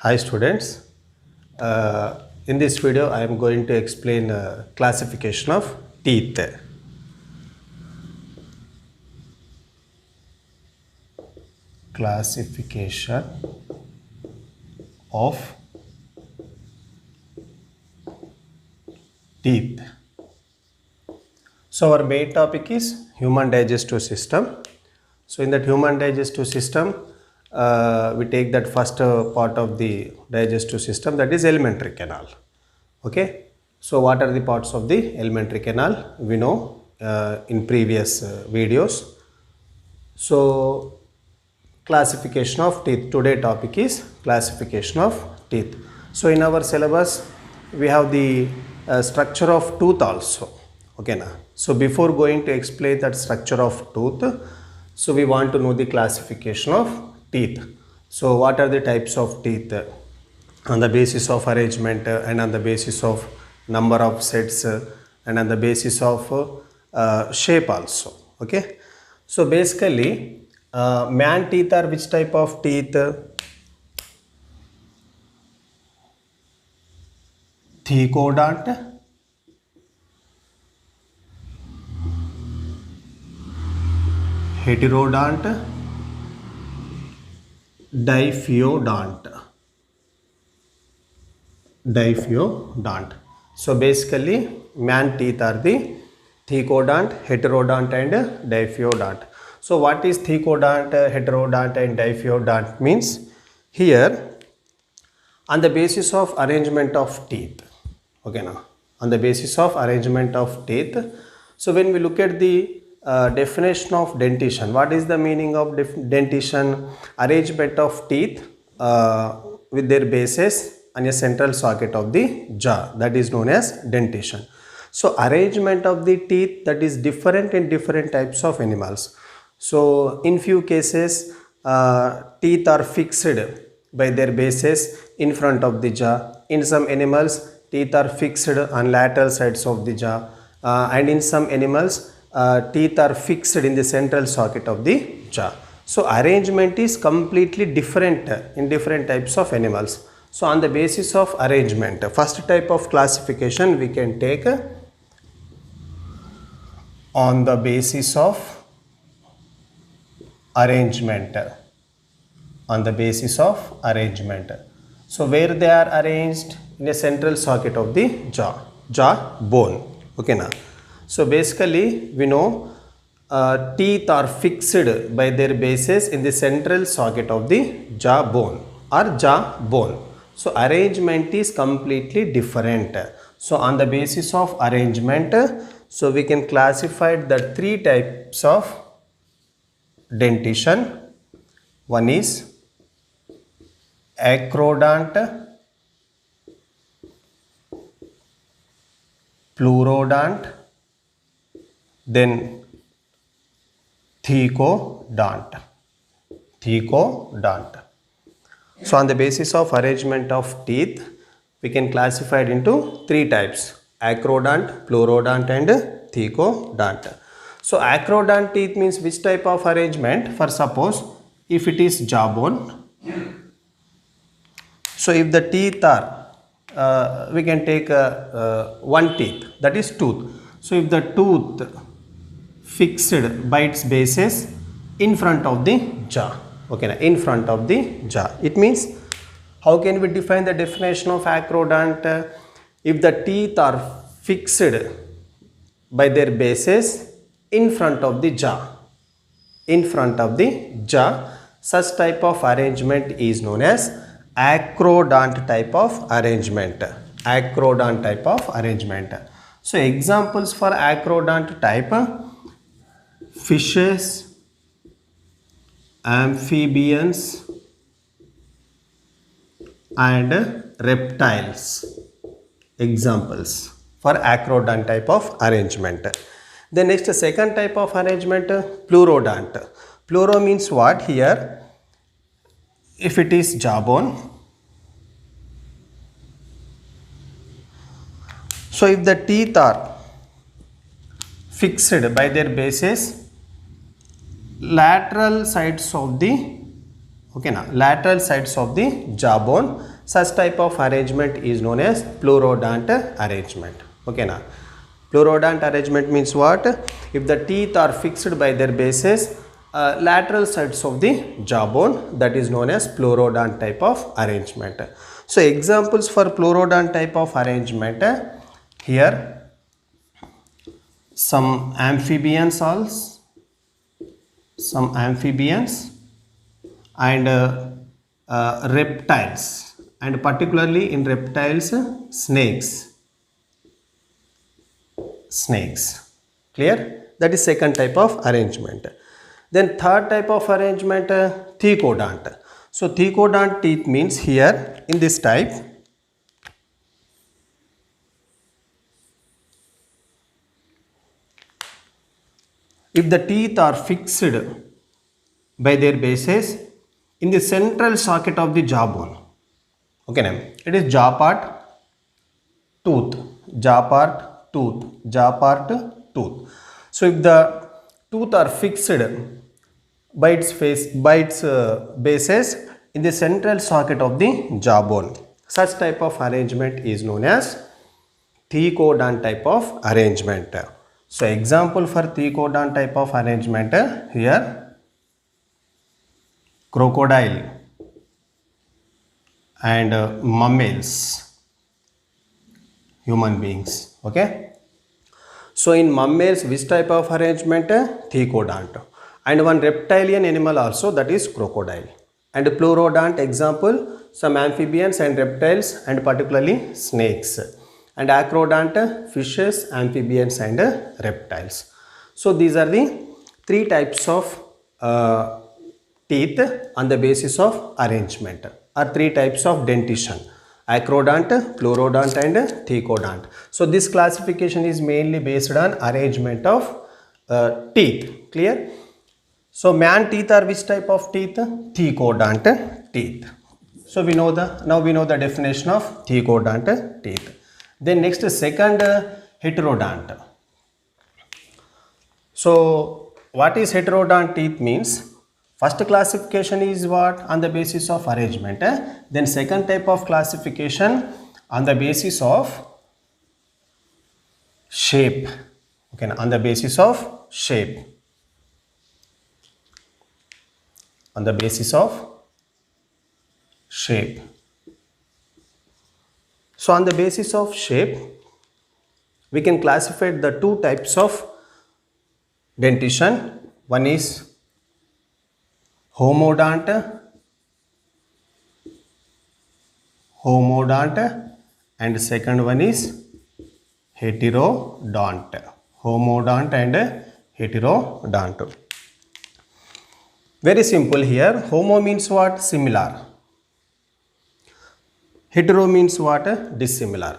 Hi students, in this video I am going to explain classification of teeth. Classification of teeth. So our main topic is human digestive system. So in that human digestive system, we take that first part of the digestive system, that is alimentary canal. Okay. So what are the parts of the alimentary canal? We know in previous videos. So classification of teeth. Today topic is classification of teeth. So in our syllabus we have the structure of tooth also. Okay na. So before going to explain that structure of tooth, so we want to know the classification of teeth. So what are the types of teeth on the basis of arrangement and on the basis of number of sets and on the basis of shape also. Okay. So basically man teeth are which type of teeth? Thecodont, heterodont, diphyodont. So basically man teeth are the thecodont, heterodont and diphyodont. So what is thecodont, heterodont and diphyodont means? Here on the basis of arrangement of teeth. Okay now, on the basis of arrangement of teeth. So when we look at the definition of dentition, what is the meaning of dentition? Arrangement of teeth with their bases on a central socket of the jaw, that is known as dentition. So arrangement of the teeth, that is different in different types of animals. So in few cases teeth are fixed by their bases in front of the jaw. In some animals teeth are fixed on lateral sides of the jaw, and in some animals teeth are fixed in the central socket of the jaw. So arrangement is completely different in different types of animals. So on the basis of arrangement, first type of classification we can take on the basis of arrangement. On the basis of arrangement. So where they are arranged? In a central socket of the jaw bone. Okay now. So basically we know teeth are fixed by their bases in the central socket of the jaw bone or jaw bone. So arrangement is completely different. So on the basis of arrangement, so we can classify the three types of dentition. One is acrodont, plurodont, then thecodont. So on the basis of arrangement of teeth, we can classify it into three types: acrodont, plurodont and thecodont. So acrodont teeth means which type of arrangement? For suppose if it is jawbone, so if the teeth are we can take one teeth, that is tooth. So if the tooth fixed by its bases in front of the jaw, okay now, in front of the jaw, it means how can we define the definition of acrodont? If the teeth are fixed by their bases in front of the jaw, such type of arrangement is known as acrodont type of arrangement. So examples for acrodont type: fishes, amphibians and reptiles. Examples for acrodont type of arrangement. The next second type of arrangement, plurodont. Pluro means what here? If it is jawbone, so if the teeth are fixed by their bases lateral sides of the lateral sides of the jawbone, Such type of arrangement is known as pleurodont arrangement. Okay now. Pleurodont arrangement means what? If the teeth are fixed by their bases, lateral sides of the jawbone, that is known as pleurodont type of arrangement. So examples for pleurodont type of arrangement, here some amphibians also, some amphibians and reptiles, and particularly in reptiles, snakes. Clear? That is second type of arrangement. Then third type of arrangement, thecodont. So thecodont teeth means here in this type, if the teeth are fixed by their bases in the central socket of the jawbone, okay now, it is jaw part tooth, jaw part tooth, jaw part tooth. So if the tooth are fixed by its bases in the central socket of the jawbone, such type of arrangement is known as thecodont type of arrangement. So example for thecodont type of arrangement, here crocodile and mammals, human beings. Okay. So in mammals, which type of arrangement? Thecodont. And one reptilian animal also, that is crocodile. And pleurodont example, some amphibians and reptiles and particularly snakes. And acrodont, fishes, amphibians and reptiles. So these are the three types of teeth on the basis of arrangement, or three types of dentition: acrodont, pleurodont and thecodont. So this classification is mainly based on arrangement of teeth. Clear? So man teeth are which type of teeth? Thecodont teeth. So now we know the definition of thecodont teeth. Then next, second, heterodont. So what is heterodont teeth means? First classification is what? On the basis of arrangement. Then second type of classification on the basis of shape. Okay, on the basis of shape. On the basis of shape. So on the basis of shape, we can classify the two types of dentition. One is homodont, and second one is heterodont. Homodont and heterodont. Very simple here. Homo means what? Similar. Hetero means what? Dissimilar.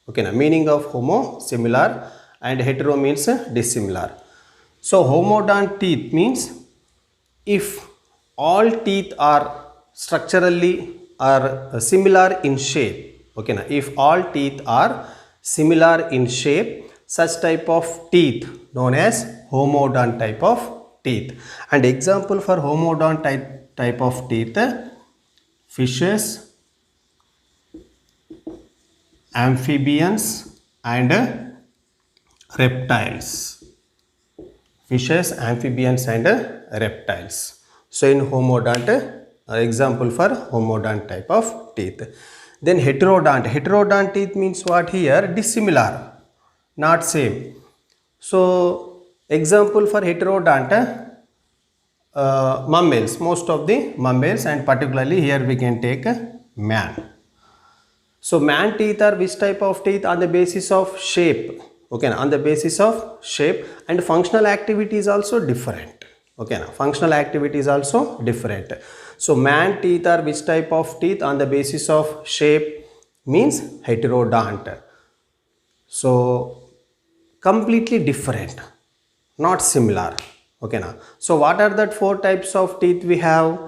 Okay, now meaning of homo, similar, and hetero means dissimilar. So homodont teeth means if all teeth are structurally are similar in shape. Okay, now if all teeth are similar in shape, such type of teeth known as homodont type of teeth. And example for homodont type of teeth: fishes, amphibians and reptiles. Fishes, amphibians and reptiles. So in homodont, example for homodont type of teeth. Then heterodont. Heterodont teeth means what here? Dissimilar, not same. So example for heterodont, mammals, most of the mammals, and particularly here we can take man. So man teeth are which type of teeth? On the basis of shape. Okay, on the basis of shape, and functional activity is also different. Okay, now functional activity is also different. So man teeth are which type of teeth? On the basis of shape means heterodont. So completely different, not similar. Okay, now so what are the four types of teeth we have?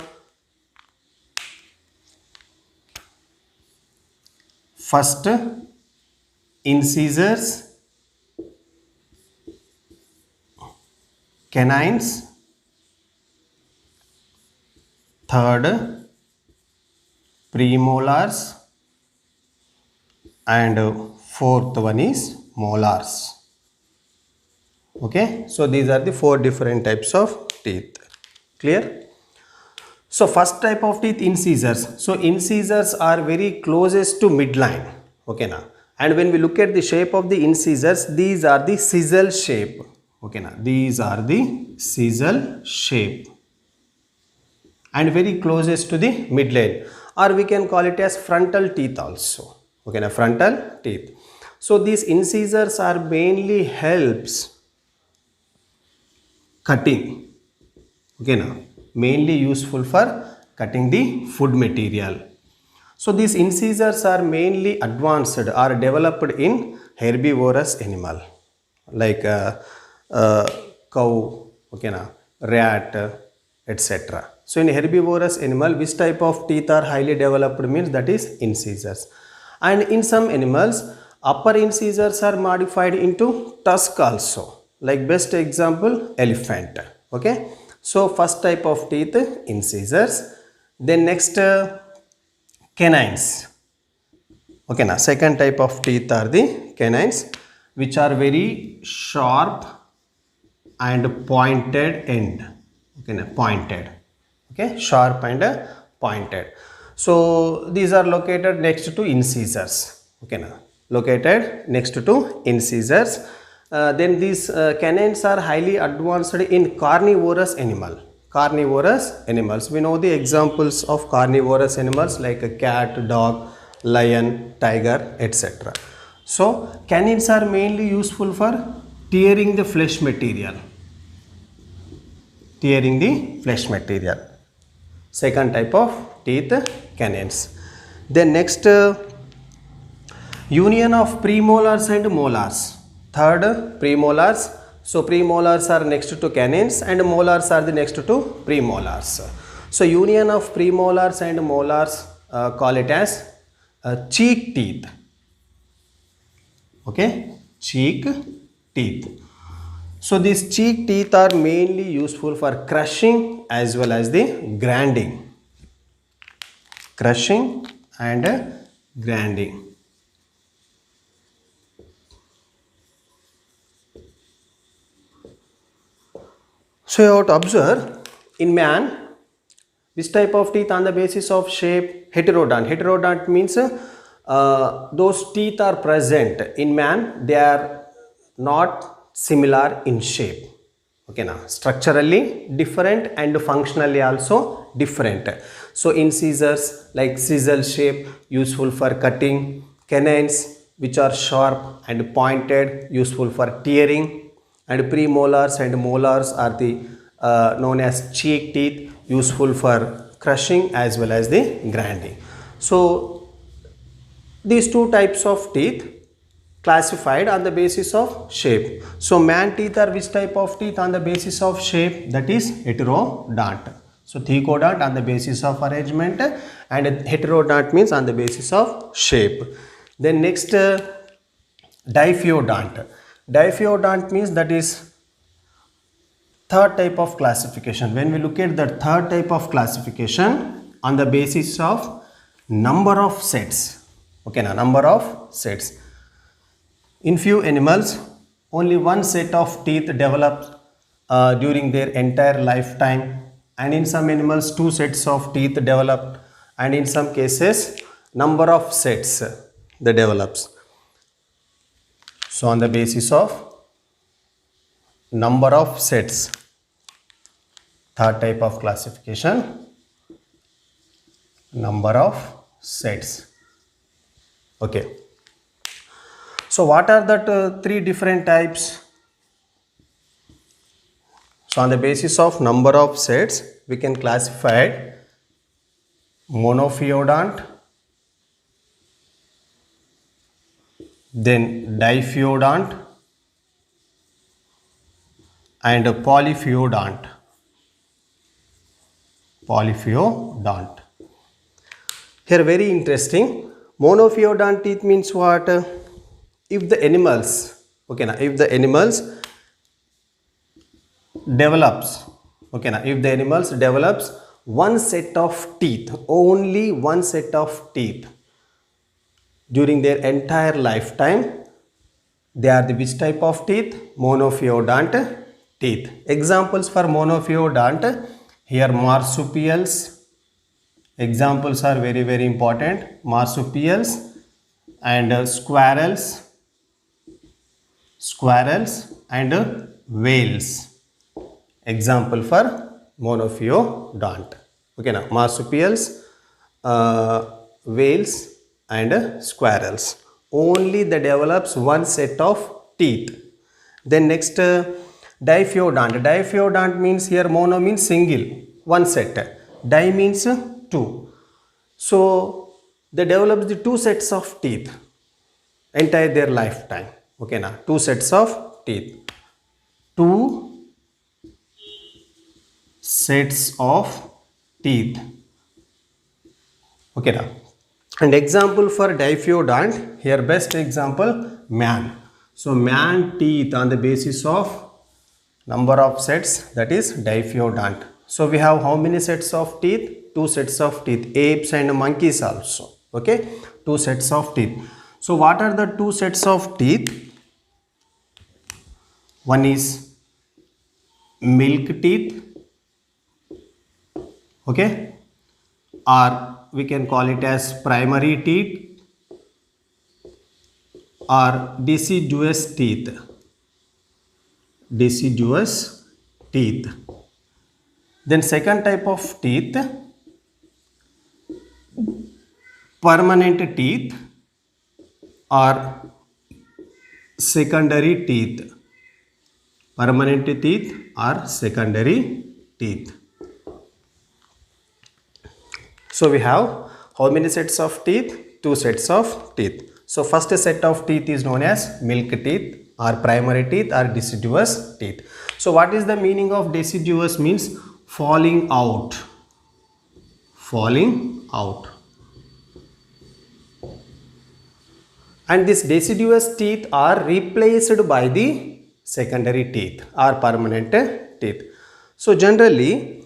First, incisors, canines. Third, premolars, and fourth one is molars. Okay, so these are the four different types of teeth. Clear? So first type of teeth, incisors. So incisors are very closest to midline. Okay now, and when we look at the shape of the incisors, these are the chisel shape. Okay now, these are the chisel shape and very closest to the midline, or we can call it as frontal teeth also. Okay now, frontal teeth. So these incisors are mainly helps cutting. Okay now, mainly useful for cutting the food material. So these incisors are mainly advanced or developed in herbivorous animal like cow, okay na, rat, etc. So in herbivorous animal, which type of teeth are highly developed means that is incisors. And in some animals, upper incisors are modified into tusk also, like best example elephant. Okay, so first type of teeth, incisors. Then next canines. Okay now, second type of teeth are the canines, which are very sharp and pointed end. Okay now, pointed. Okay, sharp and pointed. So these are located next to incisors. Okay now, located next to incisors. Then these canines are highly advanced in carnivorous animal. Carnivorous animals, we know the examples of carnivorous animals like a cat, dog, lion, tiger, etc. So canines are mainly useful for tearing the flesh material. Tearing the flesh material. Second type of teeth, canines. Then next union of premolars and molars. Third, premolars. So premolars are next to canines and molars are the next to premolars. So union of premolars and molars, call it as cheek teeth. Okay, cheek teeth. So these cheek teeth are mainly useful for crushing as well as the grinding. Crushing and grinding. So you have to observe in man, this type of teeth on the basis of shape, heterodont. Heterodont means those teeth are present in man, they are not similar in shape. Okay now, structurally different and functionally also different. So incisors like chisel shape, useful for cutting. Canines, which are sharp and pointed, useful for tearing. And premolars and molars are the known as cheek teeth, useful for crushing as well as the grinding. So these two types of teeth classified on the basis of shape. So man teeth are which type of teeth on the basis of shape? That is heterodont. So thecodont on the basis of arrangement and heterodont means on the basis of shape. Then next diphyodont. Diphyodont means that is third type of classification. When we look at the third type of classification on the basis of number of sets. Okay, now number of sets. In few animals, only one set of teeth develops during their entire lifetime, and in some animals two sets of teeth develop, and in some cases number of sets they develops. So on the basis of number of sets, third type of classification, number of sets. Okay. So what are the three different types? So on the basis of number of sets, we can classify monophyodont, then diphyodont and polyphyodont. Polyphyodont. Here very interesting. Monophyodont teeth means what? If the animals, okay, now if the animals develops, okay, now if the animals develops one set of teeth, only one set of teeth during their entire lifetime, they are the which type of teeth? Monophyodont teeth. Examples for monophyodont, here marsupials. Examples are very, very important. Marsupials and squirrels and whales. Example for monophyodont. Okay, now marsupials, whales and squirrels. Only they develops one set of teeth. Then next diphyodont. Diphyodont means here mono means single, one set. Di means two. So they develop the two sets of teeth entire their lifetime. Okay, now two sets of teeth. Two sets of teeth. Okay, now. And example for diphyodont, here best example man. So man teeth on the basis of number of sets, that is diphyodont. So we have how many sets of teeth? Two sets of teeth. Apes and monkeys also. Okay, two sets of teeth. So what are the two sets of teeth? One is milk teeth, okay, or we can call it as primary teeth or deciduous teeth. Deciduous teeth. Then second type of teeth, permanent teeth or secondary teeth. Permanent teeth or secondary teeth. So we have how many sets of teeth? Two sets of teeth. So first set of teeth is known as milk teeth or primary teeth or deciduous teeth. So what is the meaning of deciduous? Means falling out. Falling out. And these deciduous teeth are replaced by the secondary teeth or permanent teeth. So generally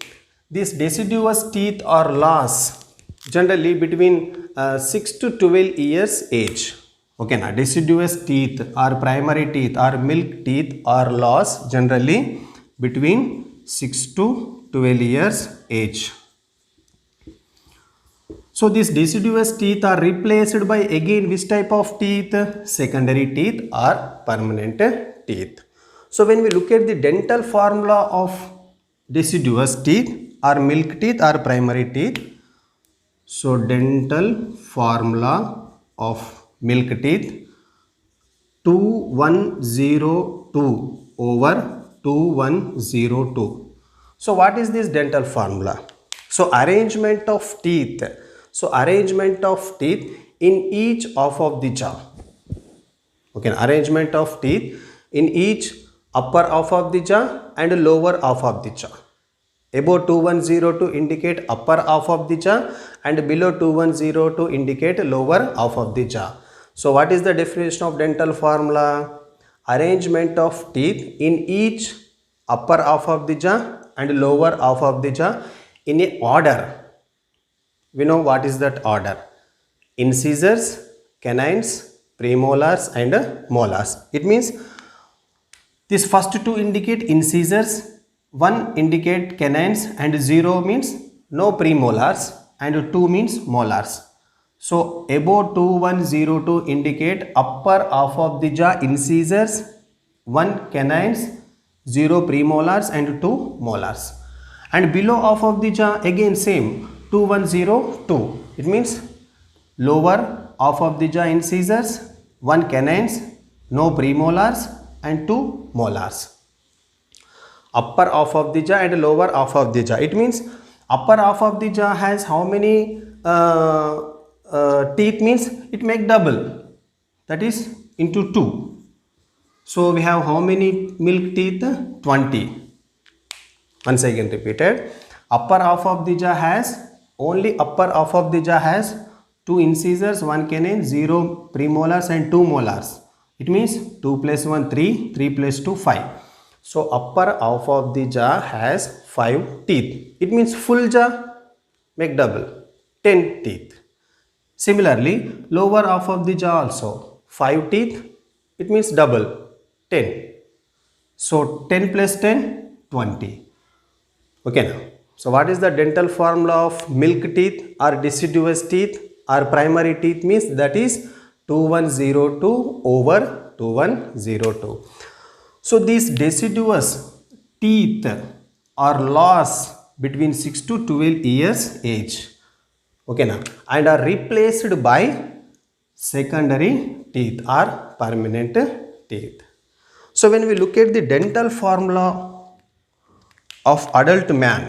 these deciduous teeth are lost generally between 6 to 12 years age. Okay, now deciduous teeth or primary teeth or milk teeth are lost generally between 6 to 12 years age. So these deciduous teeth are replaced by again which type of teeth? Secondary teeth or permanent teeth. So when we look at the dental formula of deciduous teeth or milk teeth or primary teeth, so dental formula of milk teeth 2102 over 2102. So what is this dental formula? So arrangement of teeth. So arrangement of teeth in each half of the jaw. Okay, arrangement of teeth in each upper half of the jaw and lower half of the jaw. Above 2102 indicate upper half of the jaw and below 2102 indicate lower half of the jaw. So what is the definition of dental formula? Arrangement of teeth in each upper half of the jaw and lower half of the jaw in a order. We know what is that order. Incisors, canines, premolars and molars. It means these first two indicate incisors, 1 indicate canines and 0 means no premolars and 2 means molars. So above 2102 indicate upper half of the jaw incisors, 1 canines, 0 premolars and 2 molars. And below half of the jaw again same 2102. It means lower half of the jaw incisors, 1 canines, no premolars and 2 molars. Upper half of the jaw and lower half of the jaw. It means upper half of the jaw has how many teeth? Means it make double, that is into 2. So we have how many milk teeth? 20. Once again repeated. Upper half of the jaw has only upper half of the jaw has 2 incisors, 1 canine, 0 premolars and 2 molars. It means 2 plus 1 3, 3 plus 2 5. So upper half of the jaw has 5 teeth. It means full jaw make double, 10 teeth. Similarly, lower half of the jaw also, 5 teeth, it means double, 10. So 10 plus 10, 20. Okay now. So what is the dental formula of milk teeth or deciduous teeth or primary teeth means? That is 2102 over 2102. So these deciduous teeth are lost between 6 to 12 years age. Okay now, and are replaced by secondary teeth or permanent teeth. So when we look at the dental formula of adult man,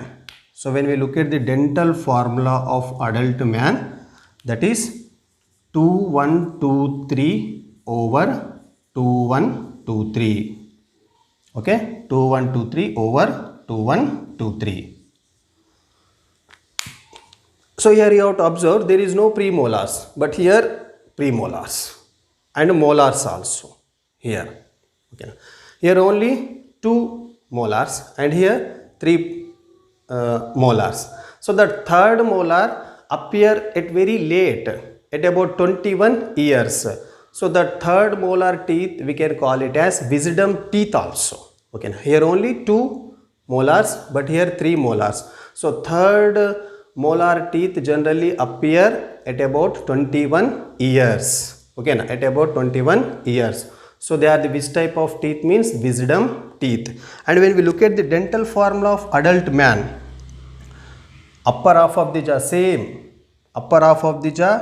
so when we look at the dental formula of adult man, that is 2123 over 2123. Okay, 2123 over 2123. So here you have to observe there is no premolars, but here premolars and molars also here. Okay. Here only 2 molars and here 3 molars. So the third molar appear at very late, at about 21 years. So the third molar teeth we can call it as wisdom teeth also. Okay. Here only 2 molars, but here 3 molars. So third molar teeth generally appear at about 21 years. Okay, at about 21 years. So they are the which type of teeth means wisdom teeth. And when we look at the dental formula of adult man, upper half of the jaw same, upper half of the jaw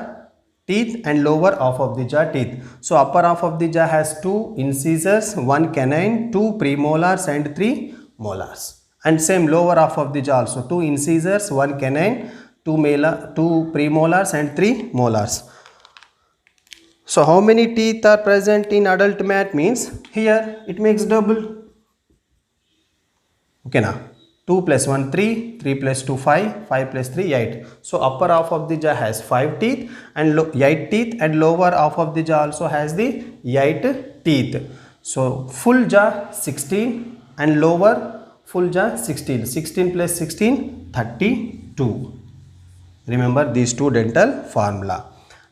teeth and lower half of the jaw teeth. So upper half of the jaw has 2 incisors, 1 canine, 2 premolars and 3 molars. And same lower half of the jaw also, 2 incisors, 1 canine, 2 premolars and 3 molars. So how many teeth are present in adult man means here it makes double. Okay now, 2 plus 1 3, 3 plus 2 5, 5 plus 3 8. So upper half of the jaw has 5 teeth and 8 teeth, and lower half of the jaw also has the 8 teeth. So full jaw 16 and lower full jaw 16. 16 plus 16, 32. Remember these two dental formula.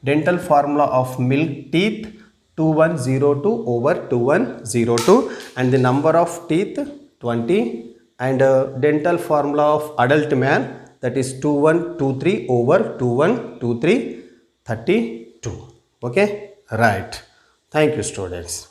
Dental formula of milk teeth 2102 over 2102, and the number of teeth 20, and dental formula of adult man, that is 2123 over 2123, 32. Okay, right. Thank you, students.